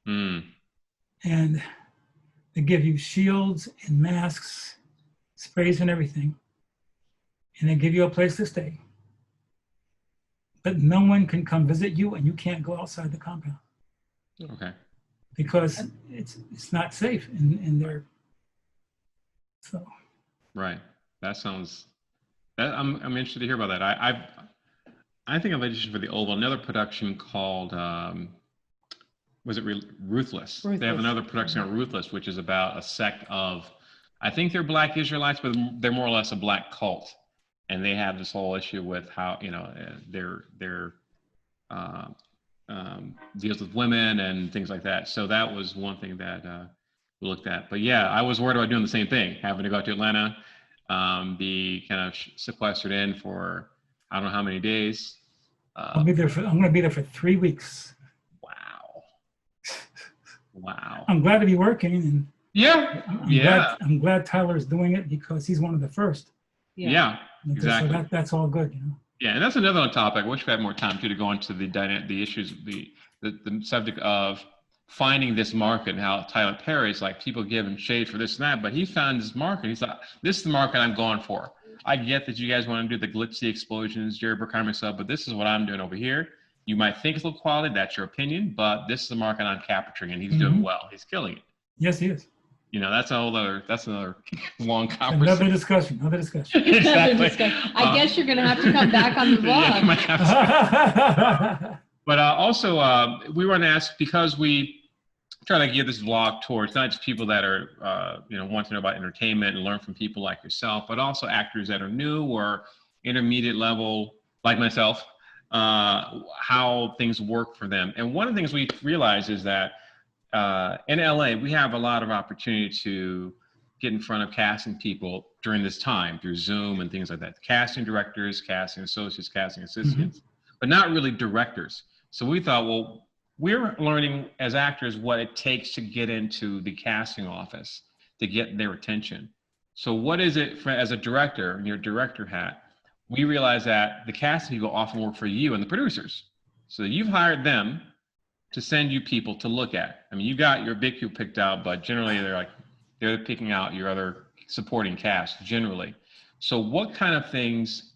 And they give you shields and masks, sprays and everything, and they give you a place to stay. But no one can come visit you, and you can't go outside the compound. Okay. Because it's not safe in there. So. Right. That sounds. I'm interested to hear about that. I think I've auditioned for The Oval, another production called. Was it Ruthless? They have another production on Ruthless, which is about a sect of, I think they're Black Israelites, but they're more or less a Black cult, and they have this whole issue with how they're deals with women and things like that. So that was one thing that we looked at. But yeah, I was worried about doing the same thing, having to go out to Atlanta, be kind of sequestered in for I don't know how many days. I'm going to be there for 3 weeks. Wow. Wow. I'm glad to be working, and yeah, I'm glad Tyler's doing it because he's one of the first. Yeah, exactly. So that's all good, you know. Yeah, and that's another topic. I wish we had more time to go into the issues, the subject of finding this market and how Tyler Perry's like people give him shade for this and that, but he found this market. He's like, this is the market I'm going for. I get that you guys want to do the glitzy explosions, Jerry Bruckheimer stuff, but this is what I'm doing over here. You might think it's low quality, that's your opinion, but this is the market I'm capturing, and he's doing well. He's killing it. Yes, he is. You know, that's another long conversation. Another discussion. Exactly. I guess you're going to have to come back on the vlog. Yeah, but also, we want to ask, because we try to gear this vlog towards not just people that are, want to know about entertainment and learn from people like yourself, but also actors that are new or intermediate level, like myself, how things work for them. And one of the things we realize is that in LA, we have a lot of opportunity to get in front of casting people during this time through Zoom and things like that. Casting directors, casting associates, casting assistants, but not really directors. So we thought, well, we're learning as actors what it takes to get into the casting office, to get their attention. So what is it for, as a director, in your director hat, we realize that the casting people often work for you and the producers. So you've hired them to send you people to look at. I mean, you got your big people picked out, but generally they're picking out your other supporting cast generally. So what kind of things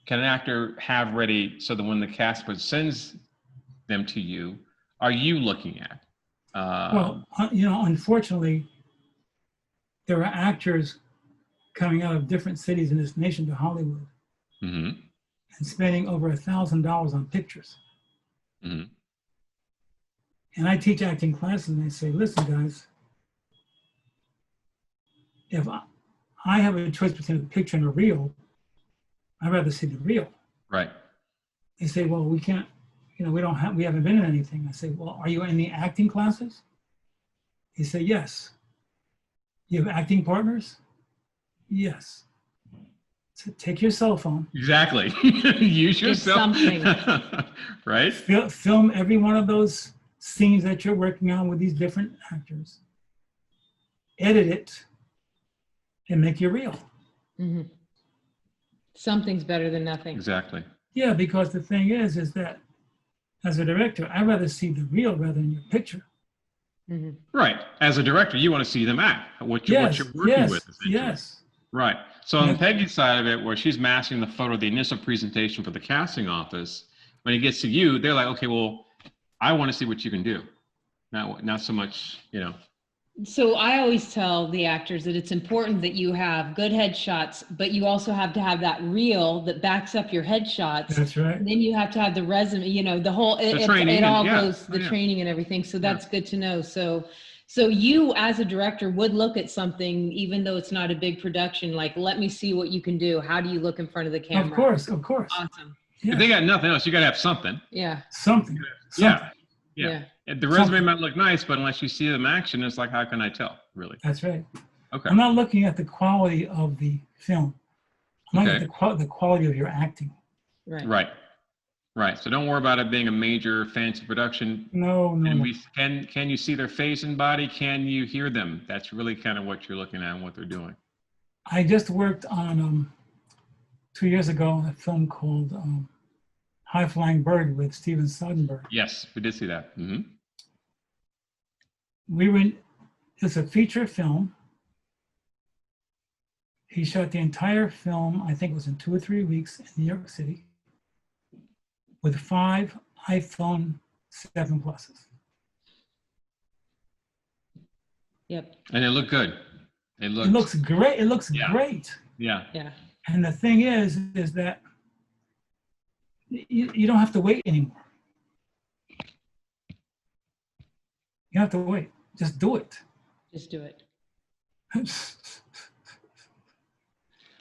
can an actor have ready so that when the cast sends them to you, are you looking at? Well, unfortunately, there are actors coming out of different cities in this nation to Hollywood and spending over $1,000 on pictures. And I teach acting classes, and I say, listen, guys, if I have a choice between a picture and a reel, I'd rather see the reel. Right. They say, well, we can't, we haven't been in anything. I say, well, are you in the acting classes? He said, yes. You have acting partners? Yes. So take your cell phone. Exactly. Use your cell phone. Right. Film every one of those scenes that you're working on with these different actors. Edit it and make your reel. Something's better than nothing. Exactly. Yeah, because the thing is that as a director, I'd rather see the reel rather than your picture. Right. As a director, you want to see them act, what you're working with. Yes. Right. So on Peggy's side of it, where she's mastering the photo, the initial presentation for the casting office, when it gets to you, they're like, okay, well, I want to see what you can do. Not so much, So I always tell the actors that it's important that you have good headshots, but you also have to have that reel that backs up your headshots. That's right. And then you have to have the resume, the whole, it all goes, the training and everything. So that's good to know. So you as a director would look at something, even though it's not a big production, like, let me see what you can do. How do you look in front of the camera? Of course. Awesome. Yeah. If they got nothing else, you got to have something. Yeah. Something. Yeah. The resume might look nice, but unless you see them action, it's like, how can I tell, really? That's right. Okay. I'm not looking at the quality of the film. I'm looking at the quality of your acting. Right. So don't worry about it being a major fancy production. No. Can you see their face and body? Can you hear them? That's really kind of what you're looking at and what they're doing. I just worked on 2 years ago a film called High Flying Bird with Steven Soderbergh. Yes, we did see that. It's a feature film. He shot the entire film, I think it was in 2 or 3 weeks in New York City, with 5 iPhone 7 Pluses. Yep. And it looked good. It looks great. It looks great. Yeah. And the thing is that you don't have to wait anymore. You don't have to wait. Just do it. Just do it.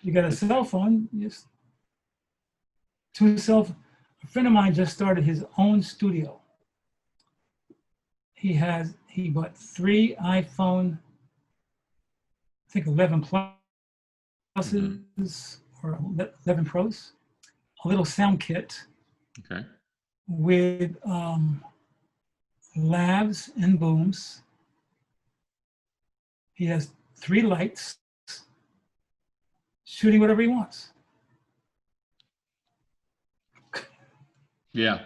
You got a cell phone. A friend of mine just started his own studio. he bought 3 iPhone, I think 11 pluses or 11 Pros, a little sound kit Okay. with lavs and booms. He has 3 lights, shooting whatever he wants. Yeah.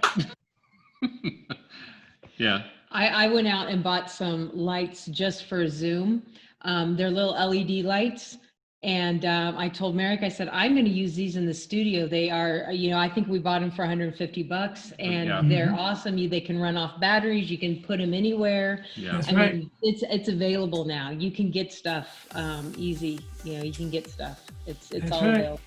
Yeah. I went out and bought some lights just for Zoom. They're little LED lights. And I told Merrick, I said, I'm going to use these in the studio. They are, I think we bought them for $150 and Yeah. they're awesome. They can run off batteries. You can put them anywhere. Yeah. That's I right. mean, it's available now. You can get stuff easy. You can get stuff. It's That's all right. available.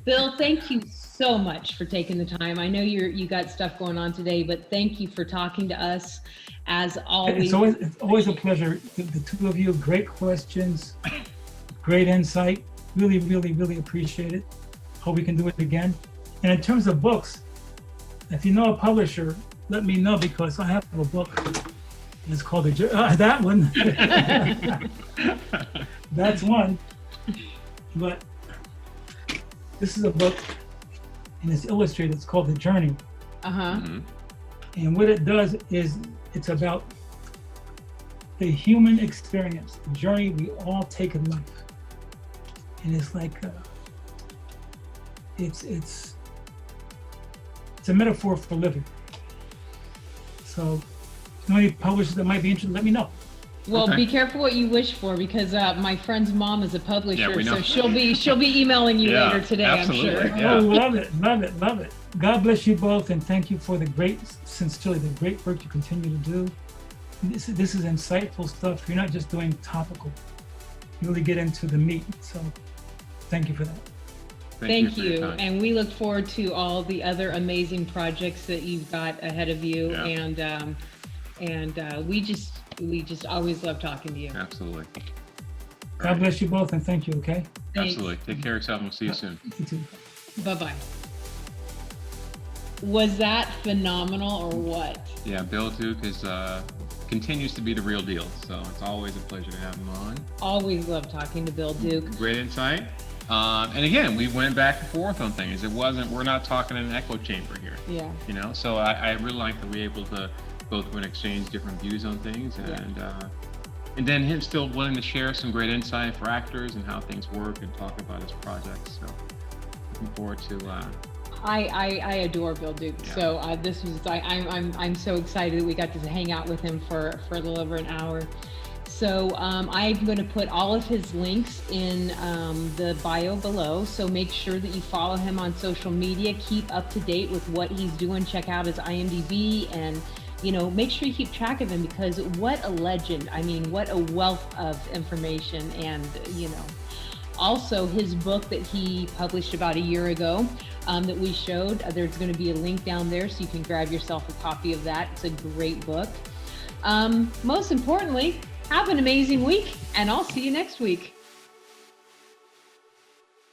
Bill, thank you so much for taking the time. I know you got stuff going on today, but thank you for talking to us. As always, It's always a pleasure. The 2 of you, great questions, great insight. Really, really, really appreciate it. Hope we can do it again. And in terms of books, if you know a publisher, let me know, because I have a book. It's called that one. That's one. But this is a book, and it's illustrated. It's called The Journey. Mhm. And what it does is it's about the human experience, the journey we all take in life. And it's like, it's a metaphor for living. So, if you know any publishers that might be interested, let me know. well, Okay. be careful what you wish for, because my friend's mom is a publisher, we know. so she'll be emailing you Yeah, later today, absolutely. I'm sure. Yeah. Oh, love it, love it, love it. God bless you both, and thank you for the great work you continue to do. This is insightful stuff. You're not just doing topical. You really get into the meat. So, thank you for that. Thank for your you. time. And we look forward to all the other amazing projects that you've got ahead of you. Yeah. And we just always love talking to you. Absolutely. God bless you both, and thank you. Okay. Thanks. Absolutely. Take care of yourself, and we'll see you soon. You too. Bye-bye. Was that phenomenal or what? Yeah, Bill Duke continues to be the real deal. So it's always a pleasure to have him on. Always love talking to Bill Duke. Great insight. And again, we went back and forth on things. We're not talking in an echo chamber here. Yeah. So I really like that we're able to both exchange different views on things, and then him still willing to share some great insight for actors and how things work and talk about his projects. So looking forward to. I adore Bill Duke. Yeah. So I'm so excited that we got to hang out with him for a little over an hour. So I'm going to put all of his links in the bio below. So make sure that you follow him on social media. Keep up to date with what he's doing. Check out his IMDb, and make sure you keep track of him, because what a legend. I mean, what a wealth of information. And also his book that he published about a year ago that we showed, there's going to be a link down there, so you can grab yourself a copy of that. It's a great book. Most importantly, have an amazing week, and I'll see you next week.